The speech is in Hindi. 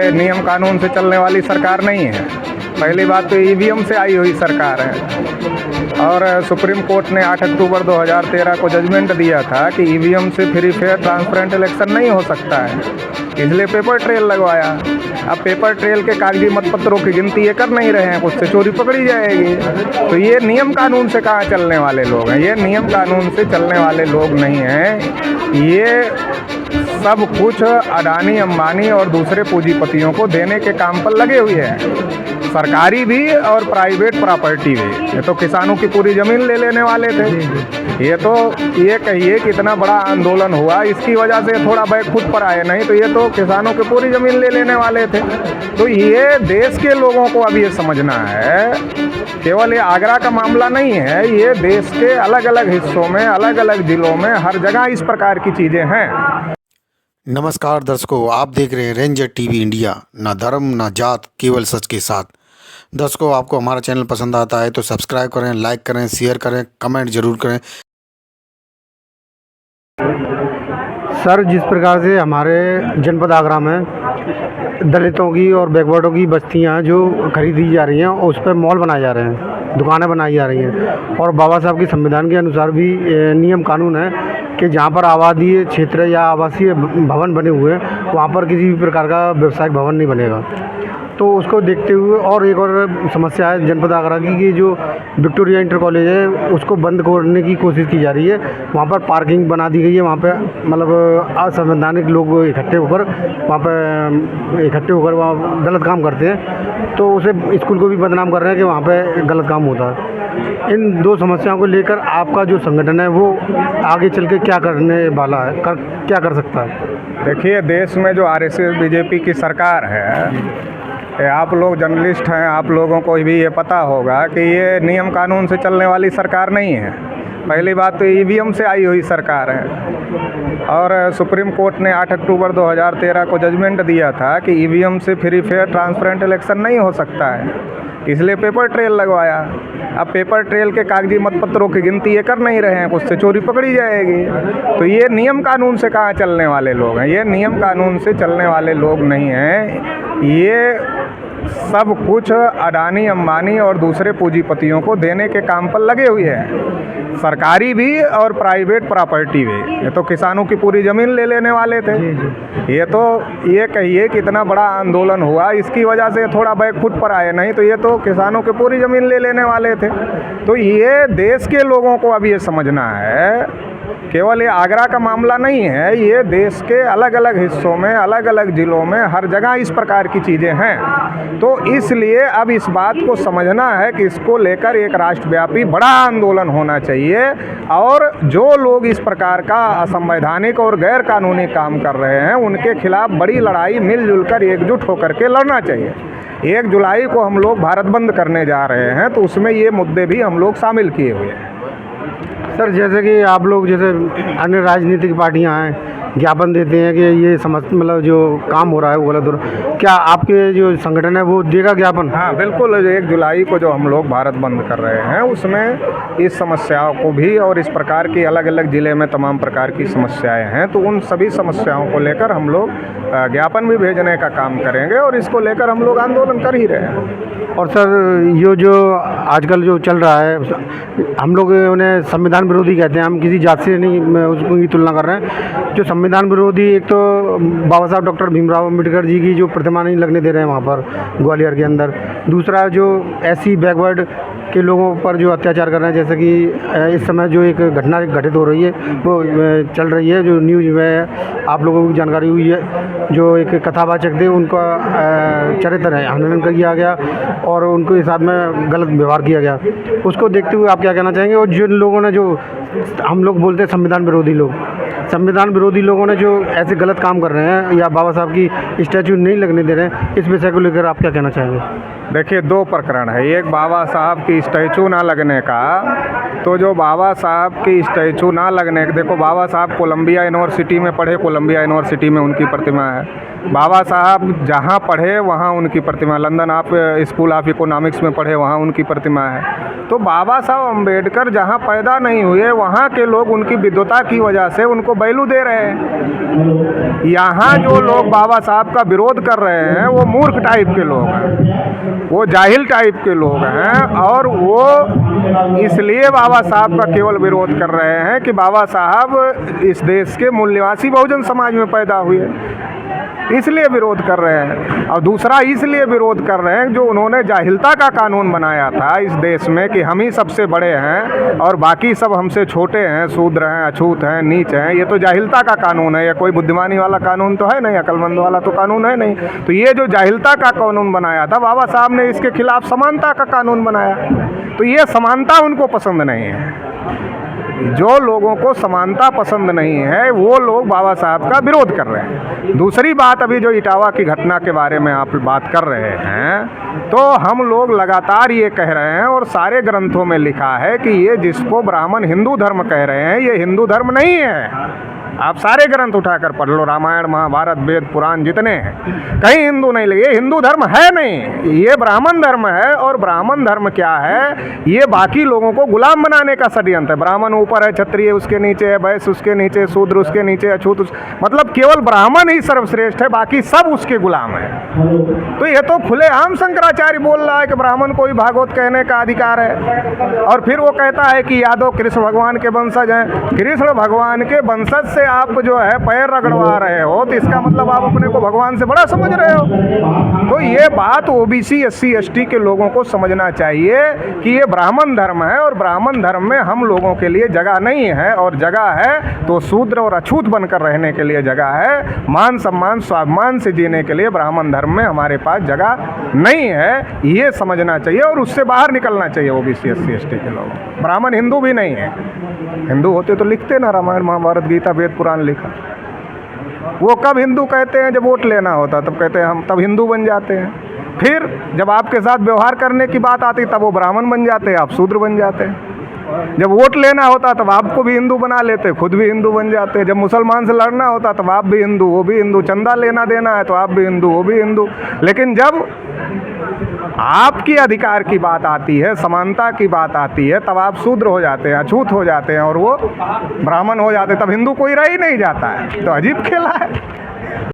नियम कानून से चलने वाली सरकार नहीं है। पहली बात तो ईवीएम से आई हुई सरकार है और सुप्रीम कोर्ट ने 8 अक्टूबर 2013 को जजमेंट दिया था कि ईवीएम से फ्री फेयर ट्रांसपेरेंट इलेक्शन नहीं हो सकता है, इसलिए पेपर ट्रेल लगवाया। अब पेपर ट्रेल के कागजी मतपत्रों की गिनती ये कर नहीं रहे हैं, उससे चोरी पकड़ी जाएगी। तो ये नियम कानून से कहाँ चलने वाले लोग हैं? ये नियम कानून से चलने वाले लोग नहीं हैं। ये सब कुछ अडानी अंबानी और दूसरे पूंजीपतियों को देने के काम पर लगे हुए हैं, सरकारी भी और प्राइवेट प्रॉपर्टी भी। ये तो किसानों की पूरी ज़मीन ले लेने वाले थे। ये तो ये कहिए कि इतना बड़ा आंदोलन हुआ, इसकी वजह से थोड़ा बैग खुद पर आए, नहीं तो ये तो किसानों की पूरी ज़मीन ले लेने वाले थे। तो ये देश के लोगों को अब ये समझना है, केवल ये आगरा का मामला नहीं है, ये देश के अलग अलग हिस्सों में, अलग अलग ज़िलों में, हर जगह इस प्रकार की चीज़ें हैं। नमस्कार दर्शकों, आप देख रहे हैं रेंजर टीवी इंडिया। ना धर्म ना जात, केवल सच के साथ। दर्शकों, आपको हमारा चैनल पसंद आता है तो सब्सक्राइब करें, लाइक करें, शेयर करें, कमेंट जरूर करें। सर, जिस प्रकार से हमारे जनपद आगरा में दलितों की और बैकवर्डों की बस्तियां जो खरीदी जा रही हैं, उस पर मॉल बनाए जा रहे हैं, दुकानें बनाई जा रही हैं। और बाबा साहब के संविधान के अनुसार भी नियम कानून है कि जहाँ पर आबादीय क्षेत्र या आवासीय भवन बने हुए हैं, वहाँ पर किसी भी प्रकार का व्यवसायिक भवन नहीं बनेगा। तो उसको देखते हुए और एक और समस्या है जनपद आगरा की कि जो विक्टोरिया इंटर कॉलेज है उसको बंद करने की कोशिश की जा रही है। वहाँ पर पार्किंग बना दी गई है, वहाँ पे मतलब असंवैधानिक लोग इकट्ठे होकर वहाँ गलत काम करते हैं। तो उसे स्कूल को भी बदनाम कर रहे हैं कि वहाँ पे गलत काम होता है। इन दो समस्याओं को लेकर आपका जो संगठन है वो आगे चल के क्या करने वाला है, क्या कर सकता है? देखिए, देश में जो आरएसएस बीजेपी की सरकार है, आप लोग जर्नलिस्ट हैं, आप लोगों को भी ये पता होगा कि ये नियम कानून से चलने वाली सरकार नहीं है। पहली बात तो ईवीएम से आई हुई सरकार है और सुप्रीम कोर्ट ने 8 अक्टूबर 2013 को जजमेंट दिया था कि ईवीएम से फ्री फेयर ट्रांसपेरेंट इलेक्शन नहीं हो सकता है, इसलिए पेपर ट्रेल लगवाया। अब पेपर ट्रेल के कागजी मतपत्रों की गिनती ये कर नहीं रहे हैं, उससे चोरी पकड़ी जाएगी। तो ये नियम कानून से कहाँ चलने वाले लोग हैं? ये नियम कानून से चलने वाले लोग नहीं हैं। ये सब कुछ अडानी अंबानी और दूसरे पूंजीपतियों को देने के काम पर लगे हुए हैं, सरकारी भी और प्राइवेट प्रॉपर्टी भी। ये तो किसानों की पूरी ज़मीन ले लेने वाले थे। ये तो ये कहिए कि इतना बड़ा आंदोलन हुआ, इसकी वजह से थोड़ा बैग खुद पर आए, नहीं तो ये तो किसानों की पूरी ज़मीन ले लेने वाले थे। तो ये देश के लोगों को अब ये समझना है, केवल ये आगरा का मामला नहीं है, ये देश के अलग अलग हिस्सों में, अलग अलग ज़िलों में, हर जगह इस प्रकार की चीज़ें हैं। तो इसलिए अब इस बात को समझना है कि इसको लेकर एक राष्ट्रव्यापी बड़ा आंदोलन होना चाहिए और जो लोग इस प्रकार का असंवैधानिक और गैर कानूनी काम कर रहे हैं उनके खिलाफ बड़ी लड़ाई मिलजुल कर एकजुट होकर के लड़ना चाहिए। 1 जुलाई को हम लोग भारत बंद करने जा रहे हैं, तो उसमें ये मुद्दे भी हम लोग शामिल किए हुए हैं। सर, जैसे कि आप लोग जैसे अन्य राजनीतिक पार्टियां हैं ज्ञापन देते हैं कि ये मतलब जो काम हो रहा है वो गलत हो रहा है, क्या आपके जो संगठन है वो देगा ज्ञापन? हाँ बिल्कुल, 1 जुलाई को जो हम लोग भारत बंद कर रहे हैं उसमें इस समस्याओं को भी और इस प्रकार की अलग अलग ज़िले में तमाम प्रकार की समस्याएं हैं, तो उन सभी समस्याओं को लेकर हम लोग ज्ञापन भी भेजने का काम करेंगे और इसको लेकर हम लोग आंदोलन कर ही रहे हैं। और सर, ये जो आजकल जो चल रहा है, हम लोग उन्हें संविधान विरोधी कहते हैं, हम किसी जात से नहीं उसकी तुलना कर रहे हैं। जो संविधान विरोधी, एक तो बाबा साहब डॉक्टर भीमराव अम्बेडकर जी की जो प्रतिमा नहीं लगने दे रहे हैं वहाँ पर ग्वालियर के अंदर। दूसरा, जो एससी बैकवर्ड के लोगों पर जो अत्याचार कर रहे हैं, जैसे कि इस समय जो एक घटना घटित हो रही है वो चल रही है, जो न्यूज़ में आप लोगों को जानकारी हुई है, जो एक कथावाचक थे उनका चरित्र है हनन किया गया और उनके साथ में गलत व्यवहार किया गया। उसको देखते हुए आप क्या कहना चाहेंगे? और जिन लोगों ने, जो हम लोग बोलते हैं संविधान विरोधी लोगों ने जो ऐसे गलत काम कर रहे हैं या बाबा साहब की स्टैचू नहीं लगने दे रहे हैं, इस विषय को लेकर आप क्या कहना चाहेंगे? देखिए, 2 प्रकरण है। एक बाबा साहब की स्टैचू ना लगने का, तो जो बाबा साहब की स्टैचू ना लगने, देखो बाबा साहब कोलंबिया यूनिवर्सिटी में पढ़े, कोलंबिया यूनिवर्सिटी में उनकी प्रतिमा है। बाबा साहब जहाँ पढ़े वहाँ उनकी प्रतिमा, लंदन आप स्कूल ऑफ इकोनॉमिक्स में पढ़े वहाँ उनकी प्रतिमा है। तो बाबा साहब अम्बेडकर जहाँ पैदा नहीं हुए वहाँ के लोग उनकी विद्वता की वजह से उनको वैल्यू दे रहे हैं। यहाँ जो लोग बाबा साहब का विरोध कर रहे हैं वो मूर्ख टाइप के लोग हैं, वो जाहिल टाइप के लोग हैं, और वो इसलिए बाबा साहब का केवल विरोध कर रहे हैं कि बाबा साहब इस देश के मूल्यवासी बहुजन समाज में पैदा हुए, इसलिए विरोध कर रहे हैं। और दूसरा इसलिए विरोध कर रहे हैं जो उन्होंने जाहिलता का कानून बनाया था इस देश में कि हम ही सबसे बड़े हैं और बाकी सब हमसे छोटे हैं, शूद्र हैं, अछूत हैं, नीच हैं। ये तो जाहिलता का कानून है, ये कोई बुद्धिमानी वाला कानून तो है नहीं, अक्लमंद वाला तो कानून है नहीं। तो ये जो जाहिलता का कानून बनाया था बाबा साहब ने, इसके खिलाफ समानता का कानून बनाया। तो ये समानता उनको पसंद नहीं है। जो लोगों को समानता पसंद नहीं है वो लोग बाबा साहब का विरोध कर रहे हैं। दूसरी बात, अभी जो इटावा की घटना के बारे में आप बात कर रहे हैं, तो हम लोग लगातार ये कह रहे हैं और सारे ग्रंथों में लिखा है कि ये जिसको ब्राह्मण हिंदू धर्म कह रहे हैं ये हिंदू धर्म नहीं है। आप सारे ग्रंथ उठाकर पढ़ लो, रामायण, महाभारत, वेद, पुराण जितने हैं, कहीं हिंदू नहीं लगे, ये हिंदू धर्म है नहीं, ये ब्राह्मण धर्म है। और ब्राह्मण धर्म क्या है? ये बाकी लोगों को गुलाम बनाने का षड्यंत्र है। ब्राह्मण ऊपर है, क्षत्रिय उसके नीचे है, वैश्य उसके नीचे, शूद्र उसके नीचे, अछूत मतलब केवल ब्राह्मण ही सर्वश्रेष्ठ है, बाकी सब उसके गुलाम है। तो ये तो खुलेआम शंकराचार्य बोल रहा है कि ब्राह्मण को भी भागवत कहने का अधिकार है। और फिर वो कहता है कि यादव कृष्ण भगवान के वंशज हैं। कृष्ण भगवान के वंशज से आप जो है पैर रगड़वा रहे हो तो इसका मतलब आप अपने को भगवान से बड़ा समझ रहे हो। तो ये बात ओबीसी, एससी, एसटी के लोगों को समझना चाहिए कि ये ब्राह्मण धर्म है और ब्राह्मण धर्म में हम लोगों के लिए जगह नहीं है, और जगह है तो शूद्र और अछूत बनकर रहने के लिए जगह है। मान सम्मान स्वाभिमान से जीने के लिए ब्राह्मण धर्म में हमारे पास जगह नहीं है, ये समझना चाहिए और उससे बाहर निकलना चाहिए ओबीसी, एससी, एसटी के लोग। ब्राह्मण हिंदू भी नहीं है, हिंदू होते तो लिखते ना रामायण, महाभारत, गीता, वेद, पुराण लिखा। वो कब हिंदू कहते हैं? जब वोट लेना होता तब कहते हैं हम, तब हिंदू बन जाते हैं। फिर जब आपके साथ व्यवहार करने की बात आती तब वो ब्राह्मण बन जाते हैं, आप शूद्र बन जाते हैं। जब वोट लेना होता तब आपको भी हिंदू बना लेते, खुद भी हिंदू बन जाते हैं। जब मुसलमान से लड़ना होता तब आप भी हिंदू, वो भी हिंदू। चंदा लेना देना है तो आप भी हिंदू, वो भी हिंदू। लेकिन जब आपकी अधिकार की बात आती है, समानता की बात आती है, तब आप शूद्र हो जाते हैं, अछूत हो जाते हैं और वो ब्राह्मण हो जाते हैं। तब हिंदू कोई रह ही नहीं जाता है। तो अजीब खेला है।